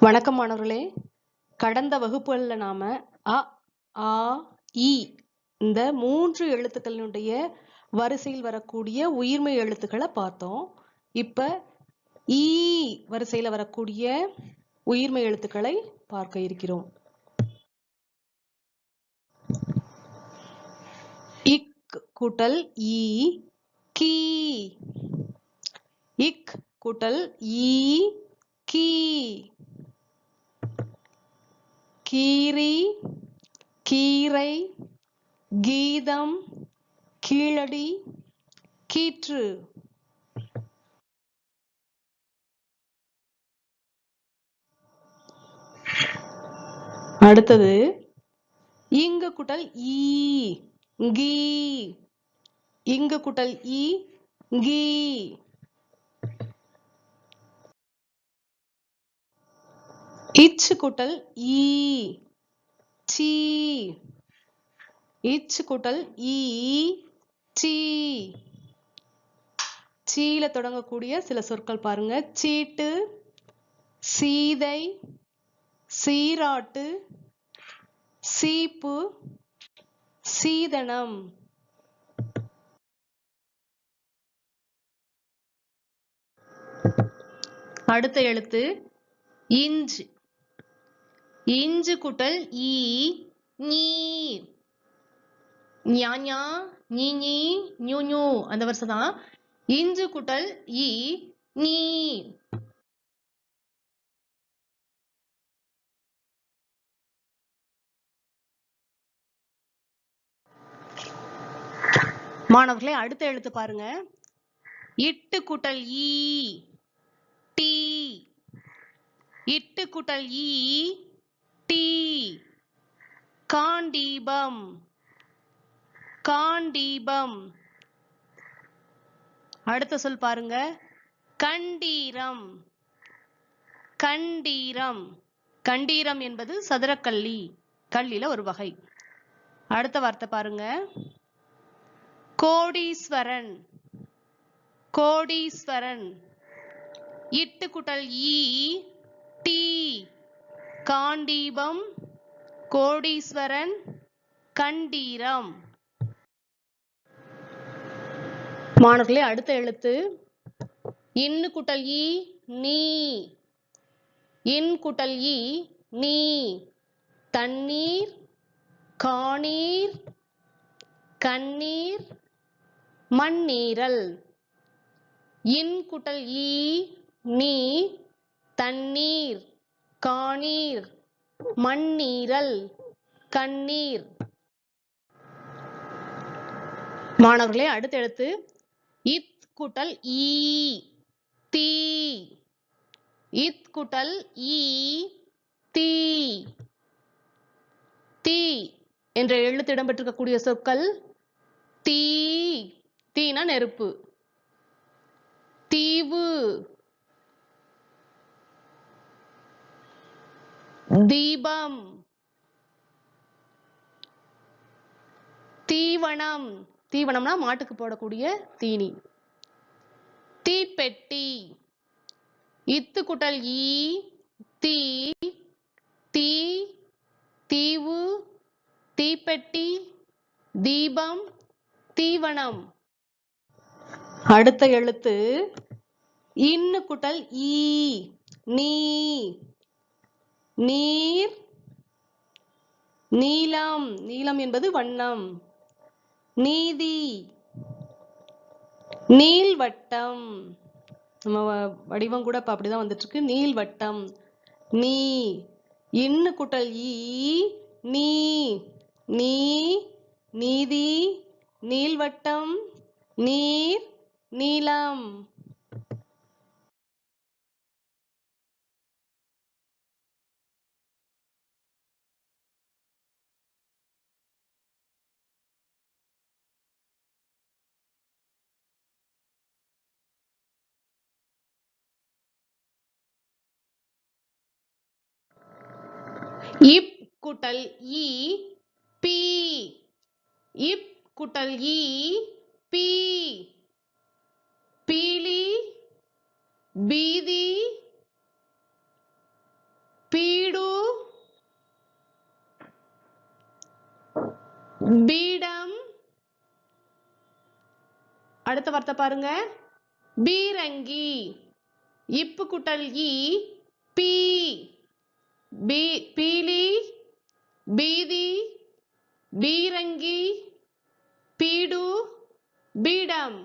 வணக்கம் மாணவர்களே. கடந்த வகுப்புகள்ல நாம அ, ஆ, இ இந்த 3 எழுத்துக்களினுடைய வரிசையில் வரக்கூடிய உயிர்மெய் எழுத்துக்களை பார்த்தோம். இப்ப ஈ வரிசையில வரக்கூடிய உயிர்மெய் எழுத்துக்களை பார்க்க இருக்கிறோம். இக் கூட்டல் ஈ கீ. இக் கூட்டல் ஈ கீ. கீரி, கீரை, கீதம், கீழடி, கீற்று. அடுத்தது இங்கு கூட்டல் ஈ கீ. இங்கு கூட்டல் ஈ கீ. இச் கூட்டல் ஈ சீ. இச் கூட்டல் ஈ சீ. சீல தொடங்கக்கூடிய சில சொற்கள் பாருங்க. சீட்டு, சீதை, சீராட்டு, சீப்பு, சீதனம். அடுத்த எழுத்து இஞ்சு. இஞ்சு கூட்டல் ஈ நீ. ஞா ஞா, நீ நீ, நியூ நியூ அந்த வருஷம் தான். இஞ்சு கூட்டல் ஈ நீ. மாணவர்களே, அடுத்த எழுத்து பாருங்க. இட்டு கூட்டல் ஈ டீ. இட்டு கூட்டல் ஈ டீ. காண்டீபம், காண்டீபம். அடுத்த சொல் பாருங்க. கண்டீரம், கண்டீரம். கண்டீரம் என்பது சதுரக்கள்ளி, கல்லில ஒரு வகை. அடுத்த வார்த்தை பாருங்க. கோடீஸ்வரன், கோடீஸ்வரன். இட்டு கூட்டல் ஈ டீ. காண்டீபம், கோடீஸ்வரன், கண்டீரம். மாணவர்களே, அடுத்த எழுத்து இன்னு கூட்டல் ஈ நீ. இன் கூட்டல் ஈ நீ. தண்ணீர், காணீர், கண்ணீர், மண்ணீரல். இன் கூட்டல் ஈ நீ. தண்ணீர், காணீர், மண்ணீரல், கண்ணீர். மாணவர்களே, அடுத்த எழுத்து இத் கூட்டல் ஈ தீ. இத் கூட்டல் ஈ தீ. தீ என்ற எழுத்து இடம்பெற்றிருக்கக்கூடிய சொற்கள் தீ. தீனா நெருப்பு. தீவு, தீபம், தீவனம். தீவனம்னா மாட்டுக்கு போடக்கூடிய தீனி. தீப்பெட்டி. இத்து கூட்டல் ஈ தீ. தீ, தீவு, தீப்பெட்டி, தீபம், தீவனம். அடுத்த எழுத்து இன்னு கூட்டல் ஈ நீ. நீர், நீலம். நீலம் என்பது வண்ணம். நீதி, நீள்வட்டம். நம்ம வடிவம் கூட இப்ப அப்படிதான் வந்துட்டு இருக்கு. நீள்வட்டம். நீ. இன்னு கூட்டல் ஈ நீ. நீ, நீதி, நீள்வட்டம், நீர், நீலம். இப் கூட்டல் ஈ பி. இப் கூட்டல் ஈ பி. பீலி, பீதி, பீடு பீடம். அடுத்த வார்த்தை பாருங்க, பீரங்கி. இப்பு குட்டல் ஈ பீ. பீலி பீதி பீரங்கி பீடு பீடம்.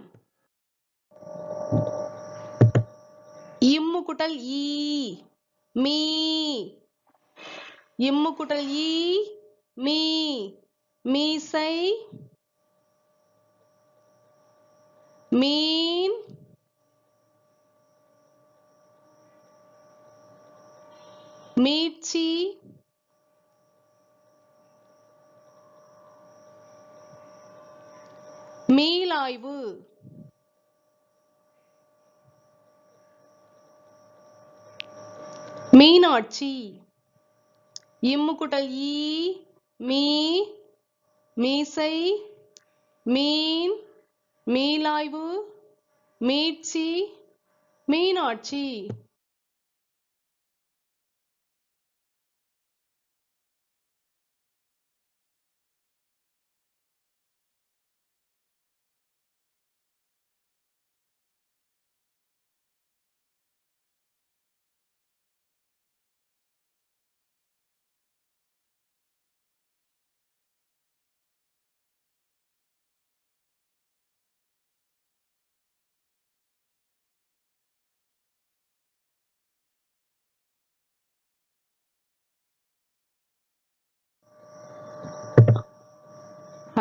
இம்மு குட்டல் ஈ மீ. இம்மு குட்டல் ஈ மீ. மீசை மீன் மீட்சி மீளாய்வு. மீனாட்சி. இம்மு குட்டல் ஈ மீ. மீசை மீன் மீளாய்வு மீட்சி மீனாட்சி.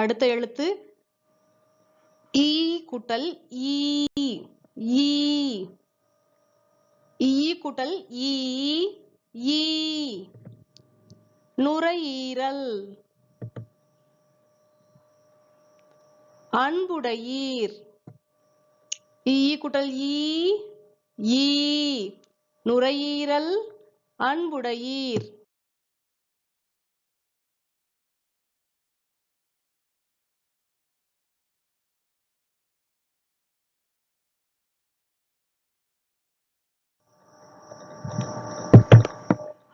அடுத்த எழுத்து ஈ குட்டல் ஈ. ஈ. ஈ குட்டல் ஈ ஈ. நுரையீரல். அன்புடையீர். ஈ குட்டல் ஈ ஈ. நுரையீரல் அன்புடையீர்.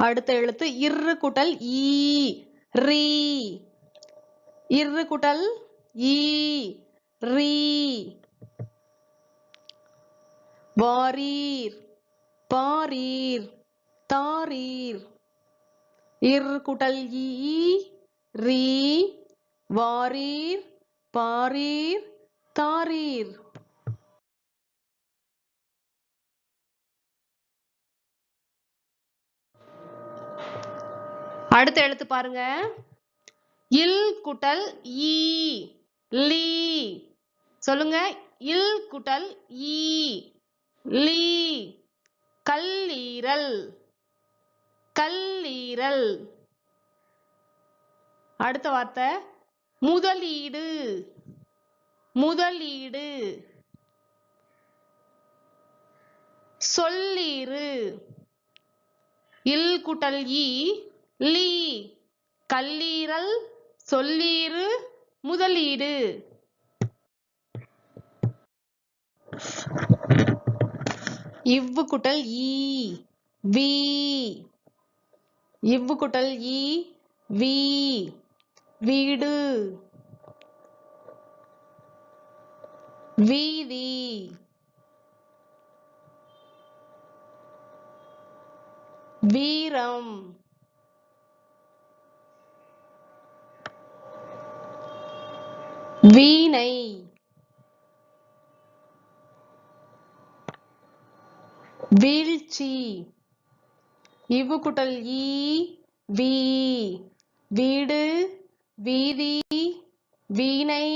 அடுத்த எழுத்து இர்ரு குட்டல் ஈ ரீ. இர்ரு குட்டல் ஈ ரீ. வாரீர் பாரீர் தாரீர். இர்ரு குட்டல் ஈ ரீ. வாரீர் பாரீர் தாரீர். அடுத்த எழுத்து பாருங்க, இல் குட்டல் ஈ லீ. சொல்லுங்க, இல் குட்டல் ஈ லீ. கல்லீரல் கல்லீரல். அடுத்த வார்த்தை முதலீடு முதலீடு. சொல்லீரு. இல் குட்டல் ஈ லீ. கல்லீரல் சொல்லீரு முதலீடு. இவ்வு குட்டல் ஈ வி. இவ்வு குட்டல் ஈ வி. வீடு வீதி. வீரம் வீணை. வீழ்ச்சி. இவ்வு குட்டல் ஈ வீ. வீடு வீதி வீணை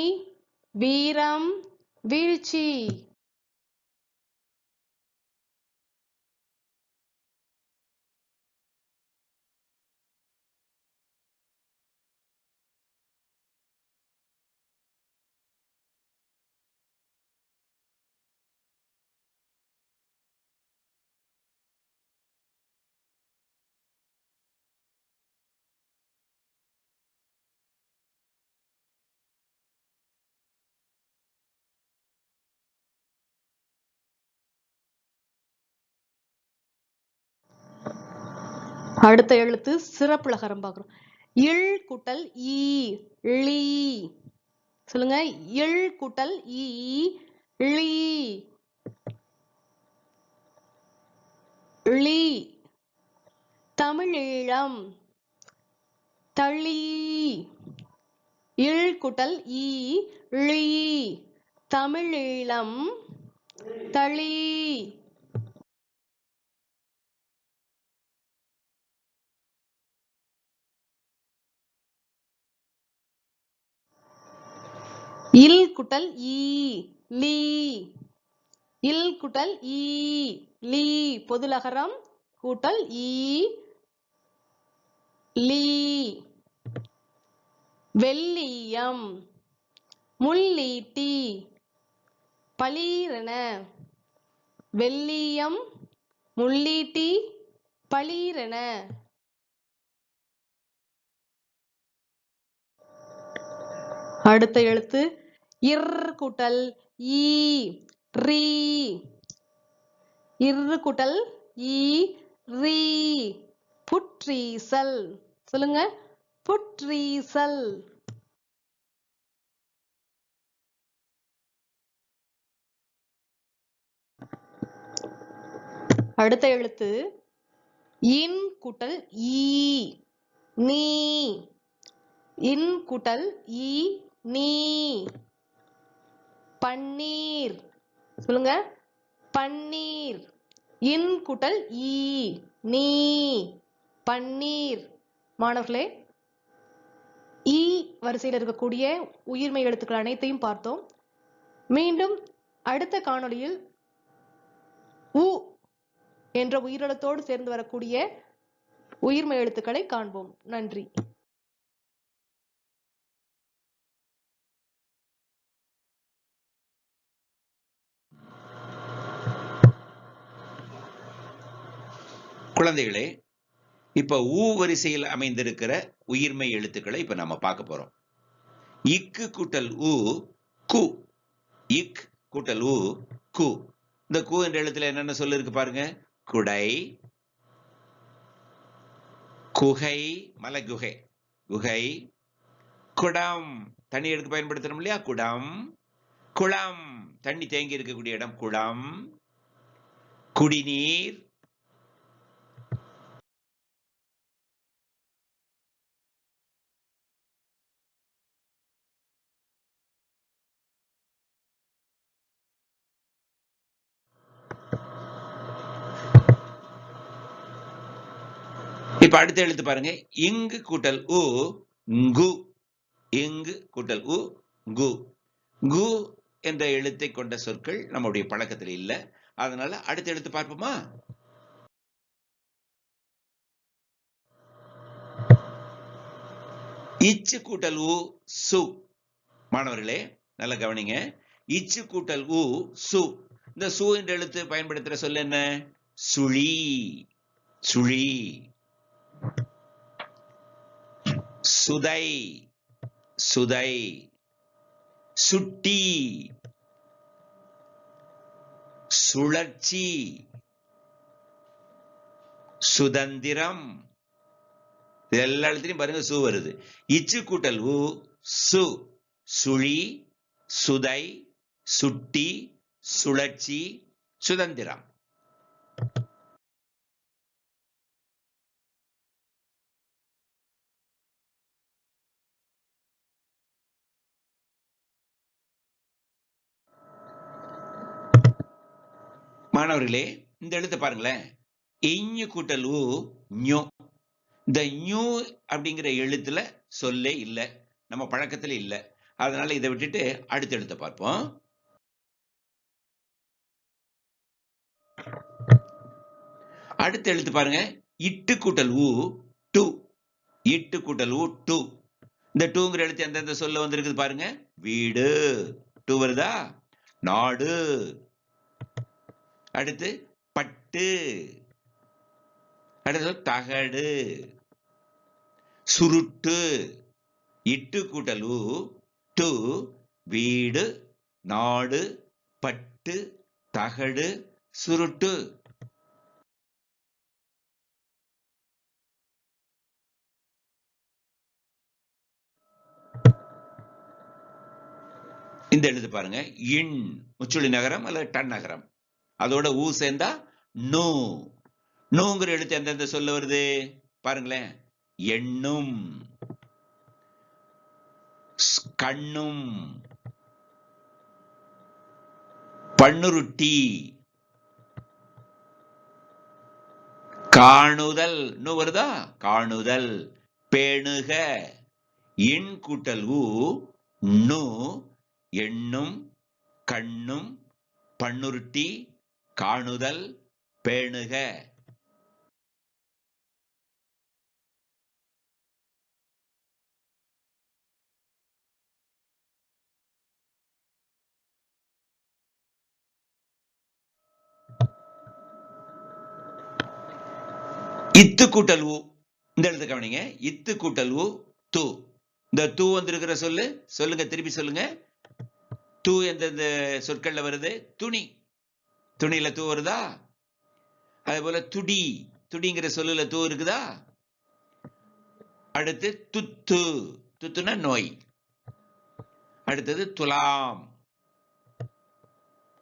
வீரம் வீழ்ச்சி. அடுத்த எழுத்து சிறப்புலகரம் பார்க்கிறோம். இல் கூட்டல் ஈ லீ. சொல்லுங்க. இல் கூட்டல் ஈ லீ. லீ. தமிழீழம் தளி. இல் கூட்டல் ஈ லீ. தமிழீழம் தளி. இல் குட்டல் ஈ லீ. இல் குட்டல் ஈ லீ. பொதுலகரம் கூட்டல் ஈ லீ. வெள்ளியம் முள்ளீட்டி பளீரென. வெள்ளியம் முள்ளீட்டி பளீரென. அடுத்த எழுத்து இர் கூட்டல் ஈ ரீ. இர் கூட்டல் ஈ ரீ. புற்றீசல். சொல்லுங்க. புற்றீசல். அடுத்த எழுத்து இன் கூட்டல் ஈ நீ. இன் கூட்டல் ஈ நீ. பன்னீர். சொல்லுங்க. பன்னீர். இன் கூட்டல் ஈ நீ. பன்னீர். மாணவர்களே, ஈ வரிசையில் இருக்கக்கூடிய உயிர்மை எழுத்துக்கள் அனைத்தையும் பார்த்தோம். மீண்டும் அடுத்த காணொளியில் உ என்ற உயிரெழுத்தோடு சேர்ந்து வரக்கூடிய உயிர்மை எழுத்துக்களை காண்போம். நன்றி. குழந்தைகளே, இப்ப ஊ வரிசையில் அமைந்திருக்கிற உயிர்மை எழுத்துக்களை இப்ப நம்ம பார்க்க போறோம். இக்கு கூட்டல் ஊ கு. இக் கூட்டல் ஊ கு. இந்த கு என்ற எழுத்துல என்னென்ன சொல்லு இருக்கு பாருங்க. குடை, குகை, மலகுகை, குகை, குடம், தண்ணி எடுக்க பயன்படுத்தணும் இல்லையா, குடம், குளம், தண்ணி தேங்கி இருக்கக்கூடிய இடம், குளம், குடிநீர், இப்ப அடுத்த எழுத்து பாருங்க. இங்கு கூட்டல் உ கு. இங்கு கூட்டல் உ கு. கு என்ற எழுத்தை கொண்ட சொற்கள் நம்முடைய பழக்கத்தில் இல்ல. அதனால அடுத்த எழுத்து பார்ப்போமா. இச்சு கூட்டல் உ சு. மாணவர்களே நல்ல கவனிங்க. இச்சு கூட்டல் உ சு. இந்த சு என்ற எழுத்து பயன்படுத்துற சொல் என்ன. சுழி. சுழி. சுதை. சுதை. சுட்டி. சுழற்சி. சுதந்திரம். எல்லா இடத்துலயும் பாருங்க சு வருது. இச்சு கூட்டல் உ சு. சுழி, சுதை, சுட்டி, சுழற்சி, சுதந்திரம். மாணவர்களே இந்த எழுத்து பாருங்களேன். இஞ்சு கூட்டல் உ ஞு. இந்த ஞு அப்படிங்கிற எழுத்துல சொல்லே இல்ல, நம்ம பழக்கத்துல இல்ல. அதனால இதை விட்டுட்டு அடுத்த எழுத்தை பார்ப்போம். அடுத்த எழுத்து பாருங்க. இட்டு கூட்டல் உ டு. இட்டு கூட்டல் உ டு. இந்த டூங்கிற எழுத்து எந்தெந்த சொல்ல வந்திருக்குது பாருங்க. வீடு, டு வருதா. நாடு, அடுத்து பட்டு, அடுத்து தகடு, சுருட்டு. இட்டு கூட்டல் உ டு. வீடு, நாடு, பட்டு, தகடு, சுருட்டு. இந்த எழுத்து பாருங்க, இன் முச்சுளி நகரம் அல்லது டன் நகரம், அதோட ஊ சேர்ந்தா நூ. நூங்கிற எழுத்து எந்தெந்த சொல்ல வருது பாருங்களேன். எண்ணும், கண்ணும், பண்ணுருட்டி, காணுதல். நூ வருதா? காணுதல். பேணுக. இன் கூட்டல் ஊ நூ. எண்ணும், கண்ணும், பண்ணுருட்டி, காணுதல், பேணுக. இத்து கூட்டல் ஊ, இந்த எழுத்து கவனிங்க. இத்து கூட்டல் ஊ து. இந்த தூ வந்திருக்கிற சொல்லு சொல்லுங்க, திருப்பி சொல்லுங்க. தூ எந்தெந்த சொற்கள்ல வருது? துணி, துணியில தூ வருதா? அதே போல துடி, துடிங்கிற சொல்லுல தூ இருக்குதா? அடுத்து துத்து, துத்துனா நோய். அடுத்தது துலாம்.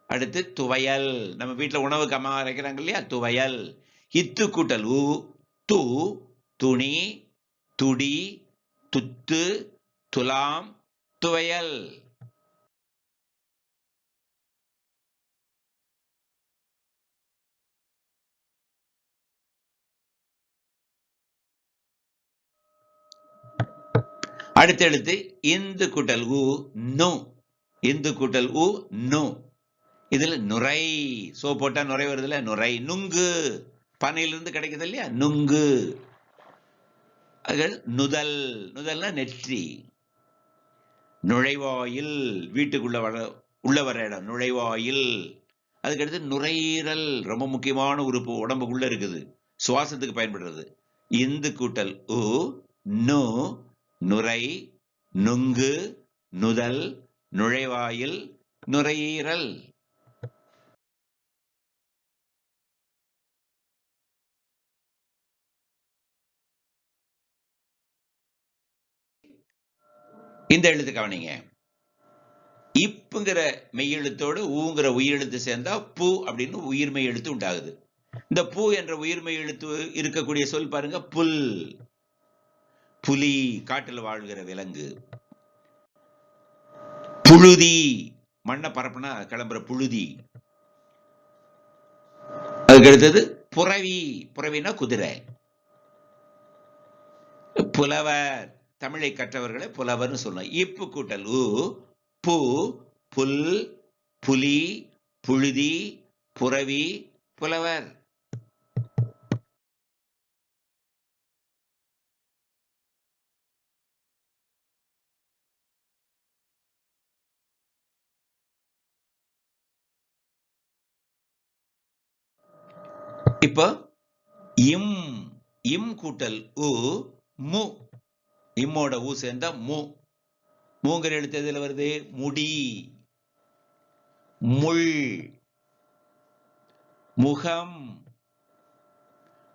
அடுத்து துவையல், நம்ம வீட்டுல உணவுக்கு அம்மா அரைக்கிறாங்க இல்லையா, துவையல். இத்து கூட்டல் ஊ து, துணி, துடி, துத்து, துலாம், துவையல். அடுத்த எழுத்து இந்து கூட்டல் ஊ நு. இந்து கூட்டல் ஊ நு. இதுல நுரை, சோ போட்டா நுரை வருதுல, நுரை. நுங்கு, பனையிலிருந்து கிடைக்குது இல்லையா, நுங்கு. நுதல், நுதல்னா நெற்றி. நுழைவாயில், வீட்டுக்குள்ள உள்ள வர இடம் நுழைவாயில். அதுக்கடுத்து நுரையீரல், ரொம்ப முக்கியமான உறுப்பு, உடம்புக்குள்ள இருக்குது, சுவாசத்துக்கு பயன்படுறது. இந்து கூட்டல் உ நு, நுரை, நுங்கு, நுதல், நுழைவாயில், நுரையீரல். இந்த எழுத்து கவனிங்க. இப்புங்கிற மெய்யெழுத்தோடு ஊங்கிற உயிரெழுத்து சேர்ந்தா பூ அப்படின்னு உயிர்மெய் எழுத்து உண்டாகுது. இந்த பூ என்ற உயிர்மெய் எழுத்து இருக்கக்கூடிய சொல் பாருங்க, புல். புலி, காட்டில் வாழ்கிற விலங்கு. புழுதி, மண்ணை பரப்புனா கிளம்புற புழுதி. அதுக்கு அடுத்தது புறவி, புறவினா குதிரை. புலவர், தமிழை கற்றவர்களை புலவர்னு சொல்லணும். இப்பு கூட்டல் ஊ பூ, புல், புலி, புழுதி, புறவி, புலவர். இப்போ இம், இம் கூட்டல் ஊ மு. இம்மோட ஊ சேர்ந்தா மு. மூங்கிற எழுத்து எதுல வருது? முடி, முள், முகம்,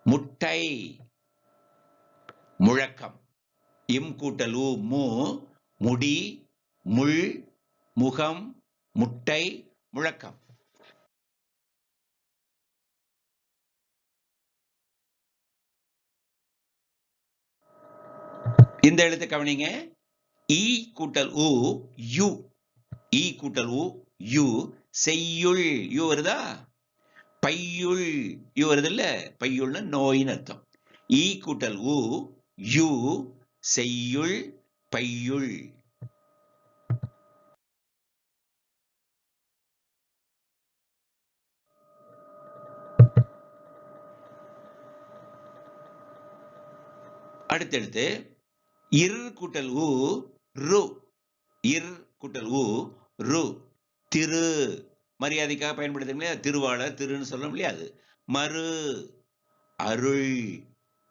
முட்டை, முழக்கம். இம் கூட்டல் ஊ மு, முடி, முள், முகம், முட்டை, முழக்கம். இந்த எழுத்து கவனிங்க. ஈ கூட்டல் ஊ யு. ஈ கூட்டல் ஊ யு. செய்யுள், யூ வருதா? பையுள், யூ வருது இல்ல, பையுள்னா நோயின்னு அர்த்தம். ஈ கூட்டல் ஊ யு. செய்யுள், பையுள். அடுத்தடுத்து இர் கூட்டல் ஊ ரு. இர் கூட்டல் ஊ ரு. திரு, மரியாதைக்காக பயன்படுத்த திருவாளர், திருன்னு சொல்ல முடியாது. மறு, அருள்,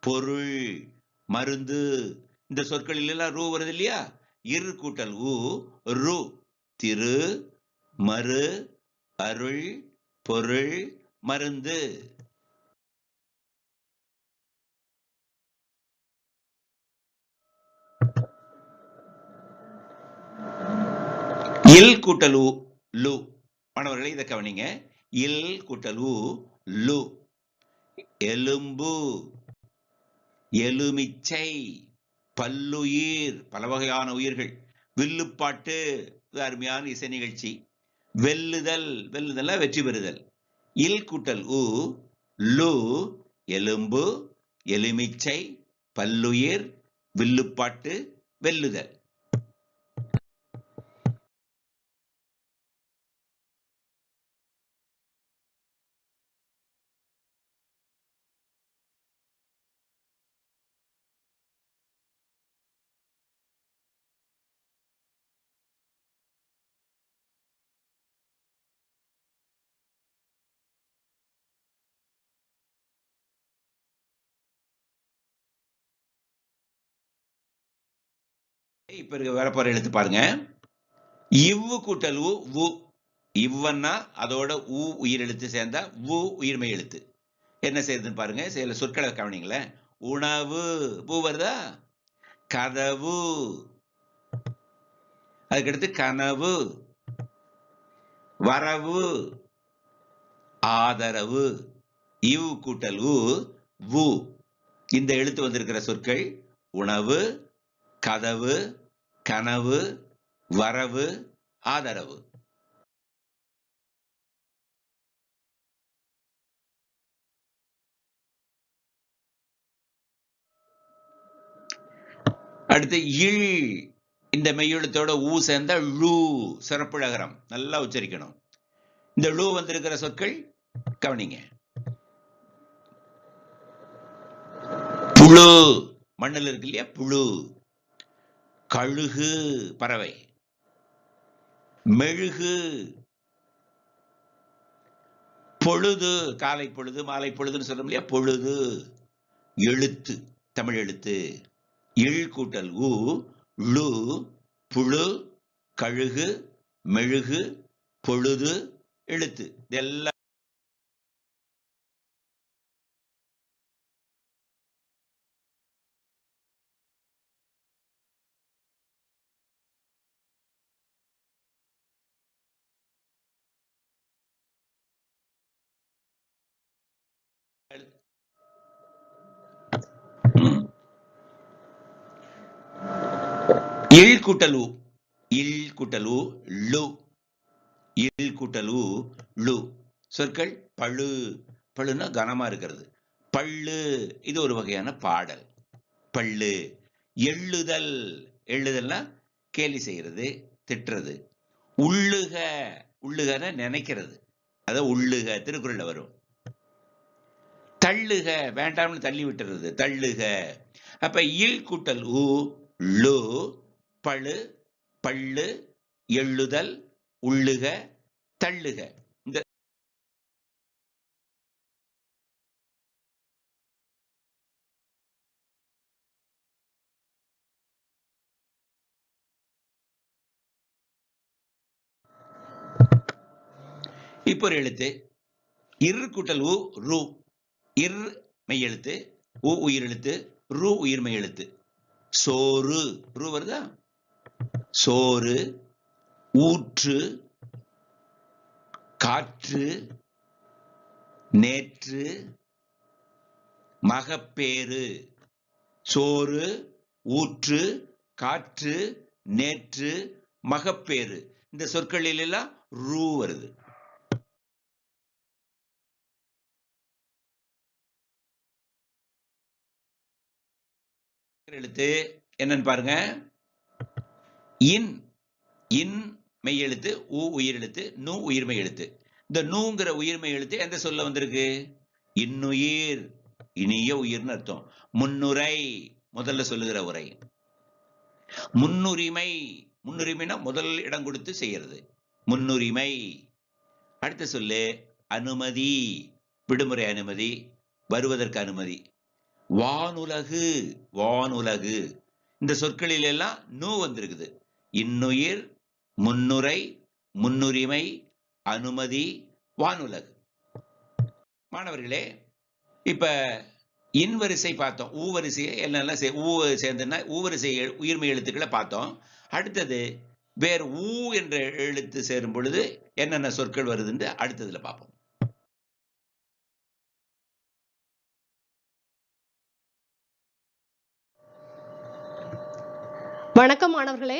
பொருள், மருந்து, இந்த சொற்களில் எல்லாம் ரூ வருது இல்லையா? இர் கூட்டல் ஊ ரு. திரு, மறு, அருள், பொருள், மருந்து. இல் கூட்டல் உ லு. மாணவர்களே இதை கவனிங்க. இல் கூட்டல் உ லு. எலும்பு, எலுமிச்சை, பல்லுயிர், பல வகையான உயிர்கள், வில்லுப்பாட்டு, அருமையான இசை நிகழ்ச்சி, வெல்லுதல், வெல்லுதல் வெற்றி பெறுதல். இல் கூட்டல் உ லு, எலும்பு, எலுமிச்சை, பல்லுயிர், வில்லுப்பாட்டு, வெல்லுதல். இப்ப வரப்போற எழுத்து பாருங்க. இவ்வு கூட்டல் உ வு. இவ்வன்னா அதோட உ உயிர் எழுத்து சேர்ந்தா வு உயிர்மை எழுத்து. என்ன செய்யுதுன்னு பாருங்க. சில சொற்களை கவனிங்களேன். உணவு, பூ வருதா? கதவு, அதுக்கடுத்து கனவு, வரவு, ஆதரவு. இவ் கூட்டல் உ வு. இந்த எழுத்து வந்திருக்கிற சொற்கள் உணவு, கதவு, கனவு, வரவு, ஆதரவு. அடுத்து இல். இந்த மெய்யெழுத்தோட ஊ சேர்ந்த ழு, சிறப்புழகரம், நல்லா உச்சரிக்கணும். இந்த ழு வந்திருக்கிற சொற்கள் கவனிங்க. புழு, மண்ணில் இருக்கு இல்லையா, புழு. கழுகு, பறவை. மெழுகு, பொழுது, காலை பொழுது, மாலை பொழுதுன்னு சொல்றோம் இல்லையா, பொழுது. எழுத்து, தமிழ் எழுத்து. இல் கூட்டல் உ ழு, புழு, கழுகு, மெழுகு, பொழுது, எழுத்து. இதெல்லாம் இல் கூட்டல் உ, இல் கூட்டல் உ ழு, இல் கூட்டல் உ ழு. சொற்கள் பழு, பழுன்னா கனமா இருக்கிறது. பள்ளு, இது ஒரு வகையான பாடல். பள்ளு. எள்ளுதல், எள்ளுதல்னா கேலி செய்யறது, திட்டுறது. உள்ளுக, உள்ளுகன நினைக்கிறது, அத உள்ளுக, திருக்குறள்ல வரும். தள்ளுக, வேண்டாம்னு தள்ளி விட்டுறது, தள்ளுக. அப்ப இல் கூட்டல் உ ழு, பழு, பள்ளு, எள்ளுதல், உள்ளுக, தள்ளுக. இந்த இப்போ ஒரு எழுத்து இர் கூட்டல் உ ரு. இர் மெய் எழுத்து, உ உயிர் எழுத்து, ரு உயிர்மெய் எழுத்து. சோறு, ரு வருதா? சோறு, ஊற்று, காற்று, நேற்று, மகப்பேறு. சோறு, ஊற்று, காற்று, நேற்று, மகப்பேறு. இந்த சொற்களில் எல்லாம் ரூ வருது. எழுத்து என்னன்னு பாருங்க. இன், இன் மெய் எழுத்து, உ உயிர் எழுத்து, நு உயிர்மை எழுத்து. இந்த நூங்கிற உயிர்மை எழுத்து எந்த சொல்ல வந்திருக்கு? இன்னுயிர், இனிய உயிர்னு அர்த்தம். முன்னுரை, முதல்ல சொல்லுகிற உரை. முன்னுரிமை, முன்னுரிமைனா முதல் இடம் கொடுத்து செய்யறது, முன்னுரிமை. அடுத்த சொல்லு அனுமதி, விடுமுறை அனுமதி, வருவதற்கு அனுமதி. வானுலகு, வானுலகு. இந்த சொற்களில் எல்லாம் நூ வந்திருக்குது. இன்னுயிர், முன்னுரை, முன்னுரிமை, அனுமதி, வானுலகு. மாணவர்களே, இப்ப இன் வரிசை பார்த்தோம். ஊ வரிசையை என்னெல்லாம் ஊ சேர்ந்துன்னா ஊ வரிசை உயிர்மை எழுத்துக்களை பார்த்தோம். அடுத்தது வேறு ஊ என்ற எழுத்து சேரும் பொழுது என்னென்ன சொற்கள் வருதுன்னு அடுத்ததுல பார்ப்போம். வணக்கம் மாணவர்களே,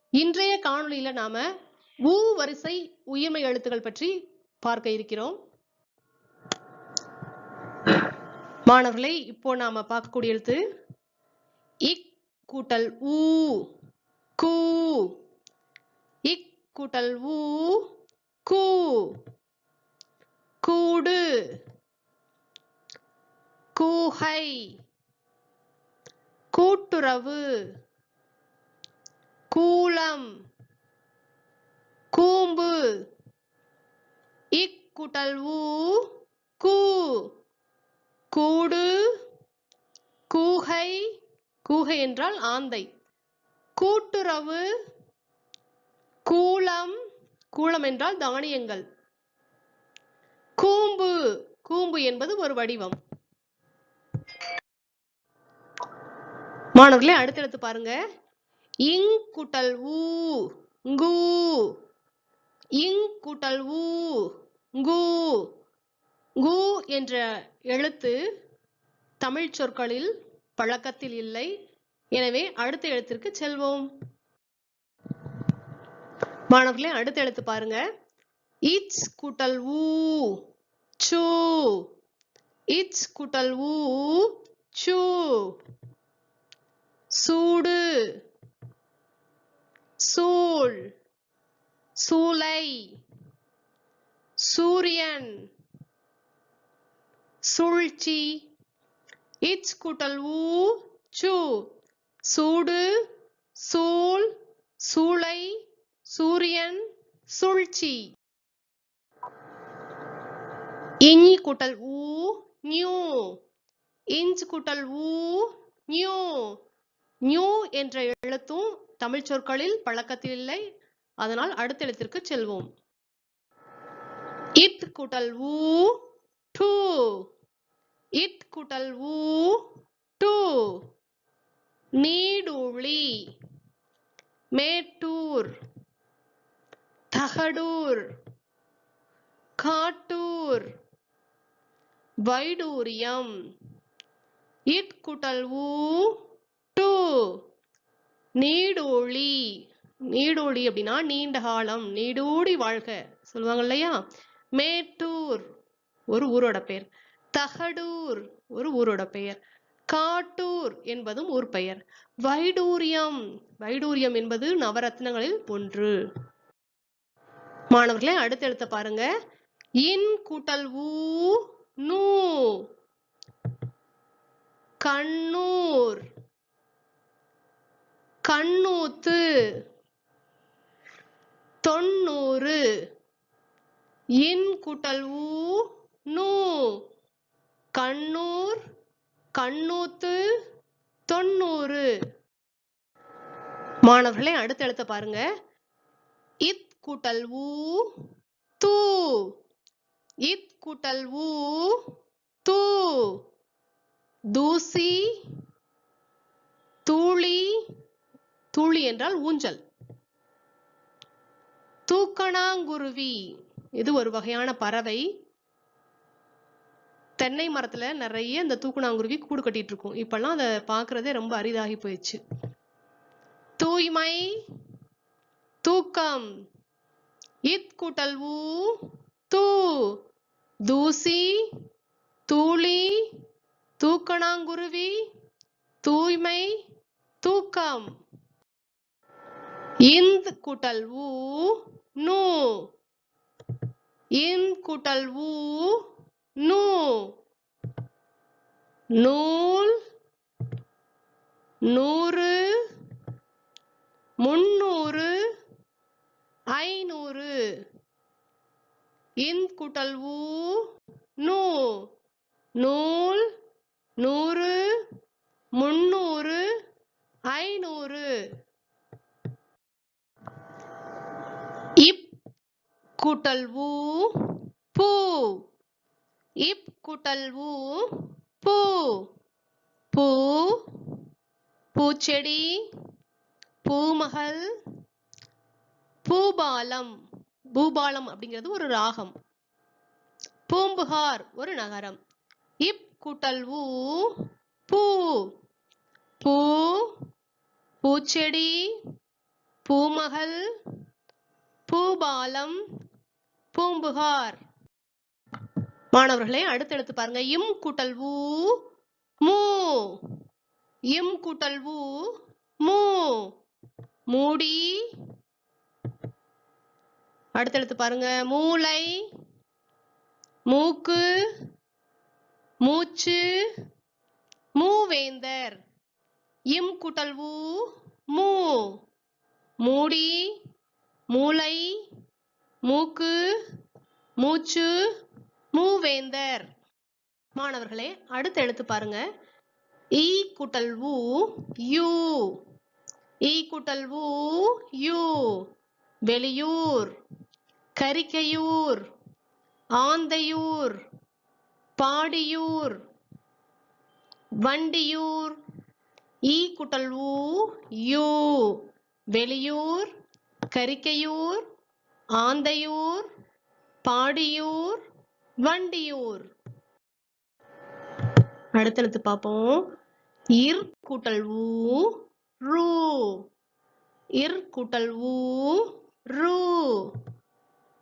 இன்றைய காணொளியில நாம ஊ வரிசை உயிர்மெய் எழுத்துக்கள் பற்றி பார்க்க இருக்கிறோம். மாணவர்களே, இப்போ நாம பார்க்கக்கூடிய எழுத்து இக் கூட்டல் ஊ கூ. இக் கூட்டல் ஊ கூ. கூடு, கூகை, கூட்டுறவு, கூலம், கூம்பு. இக் கூட்டல் ஊ கூ. கூடு, கூகை, கூகை என்றால் ஆந்தை, கூட்டுறவு, கூலம், கூலம் என்றால் தானியங்கள், கூம்பு, கூம்பு என்பது ஒரு வடிவம். மாணவர்களே, அடுத்த எழுத்து பாருங்க. இங் கூட்டல் ஊ கூ. இங் கூட்டல் ஊ கூ. கூ என்ற எழுத்து தமிழ் சொற்களில் பழக்கத்தில் இல்லை. எனவே அடுத்த எழுத்திற்கு செல்வோம். மாணவர்களே, அடுத்த எழுத்து பாருங்க. இச் கூட்டல் ஊ சு. இச் கூட்டல் ஊ சு. சூடு, சூள், சூளை, சூரியன், சூழ்ச்சி. இச் கூட்டல் ஊ சு. சூடு, சூள், சூளை, சூரியன், சூழ்ச்சி. இஞ் கூட்டல் ஊ நியூ. இஞ்ச் கூட்டல் ஊ நியூ. நியூ என்ற எழுத்தும் தமிழ் சொற்களில் பழக்கத்தில் இல்லை. அதனால் அடுத்த எழுத்திற்கு செல்வோம். இட் கூட்டல் ஊ டு. இட் கூட்டல் ஊ டு. நீடூழி, மேட்டூர், தகடூர், காட்டூர், வைடூரியம். இட் கூட்டல் ஊ டு. நீடூழி, நீடூழி அப்படின்னா நீண்ட காலம், நீடூடி வாழ்க சொல்லுவாங்க இல்லையா. மேட்டூர் ஒரு ஊரோட பெயர், தகடூர் ஒரு ஊரோட பெயர், காட்டூர் என்பதும் ஊர் பெயர், வைடூரியம், வைடூரியம் என்பது நவரத்னங்களில் ஒன்று. மாணவர்களே, அடுத்த எழுத்த பாருங்க. இன் கூட்டல் ஊ நூ. கண்ணூர், கண்ணூத்து, தொண்ணூறு. இன் கூட்டல் ஊ நூ. கண்ணூர், கண்ணூத்து, தொண்ணூறு. மாணவர்களே, அடுத்த எழுத்த பாருங்க. இத் கூட்டல் ஊ தூ. இத் கூட்டல் ஊ தூ. தூசி, தூளி, தூளி என்றால் ஊஞ்சல். தூக்கணாங்குருவி, இது ஒரு வகையான பறவை. தென்னை மரத்துல நிறைய இந்த தூக்கணாங்குருவி கூடு கட்டிட்டு இருக்கும். இப்பெல்லாம் அதை பார்க்கறதே ரொம்ப அரிதாகி போயிடுச்சு. தூய்மை, தூக்கம். இத் கூட்டல் ஊ தூ. தூசி, தூளி, தூக்கணாங்குருவி, தூய்மை, தூக்கம். இந்த் கூட்டல் ஊ நூ. இந்த் கூட்டல் ஊ நூ. நூல், நூறு, முன்னூறு, ஐநூறு. இந்த் கூட்டல் ஊ நூ. நூல், நூறு, முன்னூறு, ஐநூறு. இப் கூட்டல் ஊ பூ. இப் கூட்டல் ஊ பூ. பூ, பூச்செடி, பூமகள், பூபாலம், பூபாலம் அப்படிங்கிறது ஒரு ராகம். பூம்புகார் ஒரு நகரம். இப் கூட்டல் ஊ பூ, பூ, பூச்செடி, பூமகள், பூபாலம், பூம்புகார். மாணவர்களே, அடுத்தெடுத்து பாருங்க. இம் கூட்டல் ஊ மூ, இம் கூட்டல் ஊ மூ, மூடி. அடுத்தெடுத்து பாருங்க. மூளை, மூக்கு, மூச்சு, மூவேந்தர். இம் கூட்டல் ஊ மூ, மூடி, மூளை, மூக்கு, மூச்சு, மூவேந்தர். மாணவர்களே, அடுத்த எழுத்து பாருங்க. ஈ கூட்டல் ஊ யூ, ஈ கூட்டல் ஊ யூ, வெளியூர், கரிக்கையூர், ஆந்தையூர், பாடியூர், வண்டியூர். ஈ கூட்டல் ஊ யூ, வெளியூர், கரிக்கையூர், ஆந்தையூர், பாடியூர், வண்டியூர். அடுத்தடுத்து பார்ப்போம். இர் கூட்டல் ஊ ரூ, இர் கூட்டல் ஊ ரூ,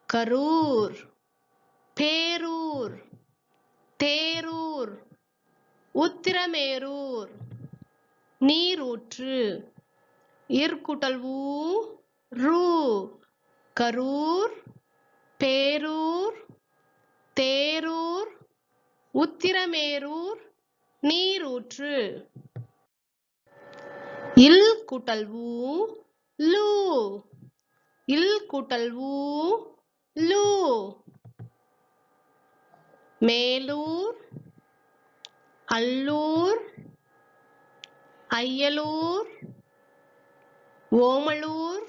கரூர், பேரூர், தேரூர், உத்திரமேரூர், நீரூற்று. இர் கூட்டல் ஊ ரூ, கரூர், பேரூர், தேரூர், உத்திரமேரூர், நீரூற்று. இல் கூட்டல் ஊ லூ, இல் கூட்டல் ஊ லூ, மேலூர், அல்லூர், அய்யலூர், ஓமலூர்,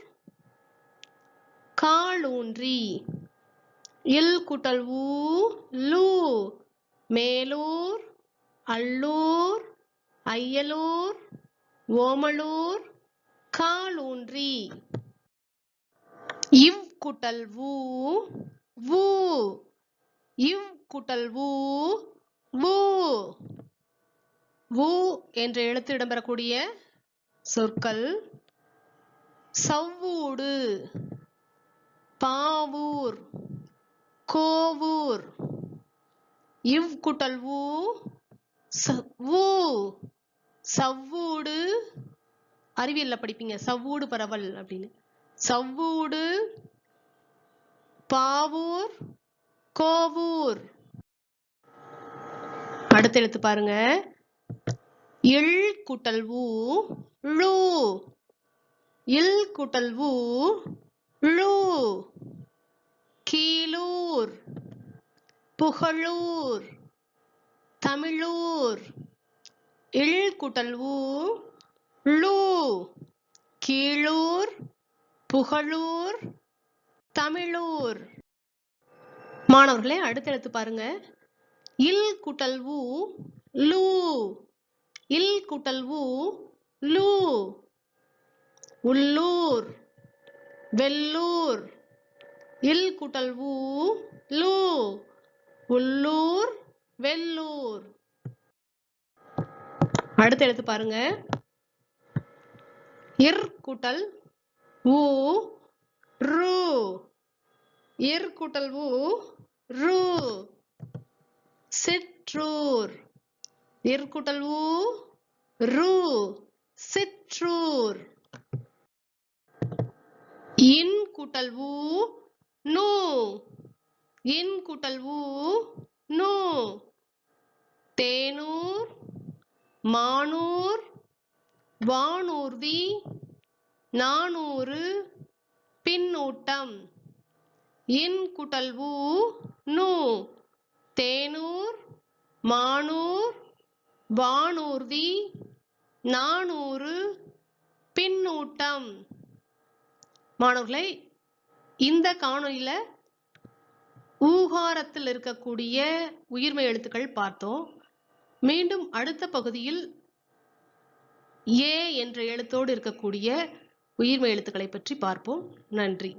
காளூன்றி. இல் கூட்டல் ஊ லூ, மேலூர், அல்லூர், அய்யலூர், ஓமலூர், காளூன்றி. இவ் கூட்டல் ஊ வூ, இவ் கூட்டல் ஊ வூ, வூ என்ற எழுத்து இடம்பெறக்கூடிய சொற்கள் சவ்வூடு, பாவூர், கோவூர். இவ் கூட்டல் ஊ வூ, சவ்வூடு. அறிவியல்ல படிப்பீங்க சவ்வூடு பரவல் அப்படின்னு. சவ்வூடு, பாவூர், கோவூர். அடுத்த எழுத்து பாருங்க. இல் கூட்டல் ஊ ழூ, இல் கூட்டல் ஊ ழூ, கீழூர், புகழூர், தமிழூர். இல் கூட்டல் ஊ ழூ, கீழூர், புகழூர், தமிழூர். மாணவர்களே, அடுத்த எழுத்து பாருங்க. இல் கூட்டல் ஊ லூ, இல் கூட்டல் ஊ லூ, உள்ளூர், வெள்ளூர். இல் கூட்டல் ஊ லூ, உள்ளூர், வெள்ளூர். அடுத்த எழுத்து பாருங்க. இர் கூட்டல் ஊ ரூ, இர் கூட்டல் ஊ ரூ, சிற்றூர். இர் கூட்டல் ஊ ரூ, சிற்றூர். இன் கூட்டல் ஊ நூ, இன் கூட்டல் ஊ நூ, தேனூர், மானூர், வானூர்தி, நானூறு, பின்னூட்டம். இன் கூட்டல் ஊ நூ, தேனூர், மானூர், வானூர்தி, நானூறு, பின்னூட்டம். மாணவர்களே, இந்த காணொளியில ஊகாரத்தில் இருக்கக்கூடிய உயிர்மெய் எழுத்துக்கள் பார்த்தோம். மீண்டும் அடுத்த பகுதியில் ஏ என்ற எழுத்தோடு இருக்கக்கூடிய உயிர்மெய் எழுத்துக்களை பற்றி பார்ப்போம். நன்றி.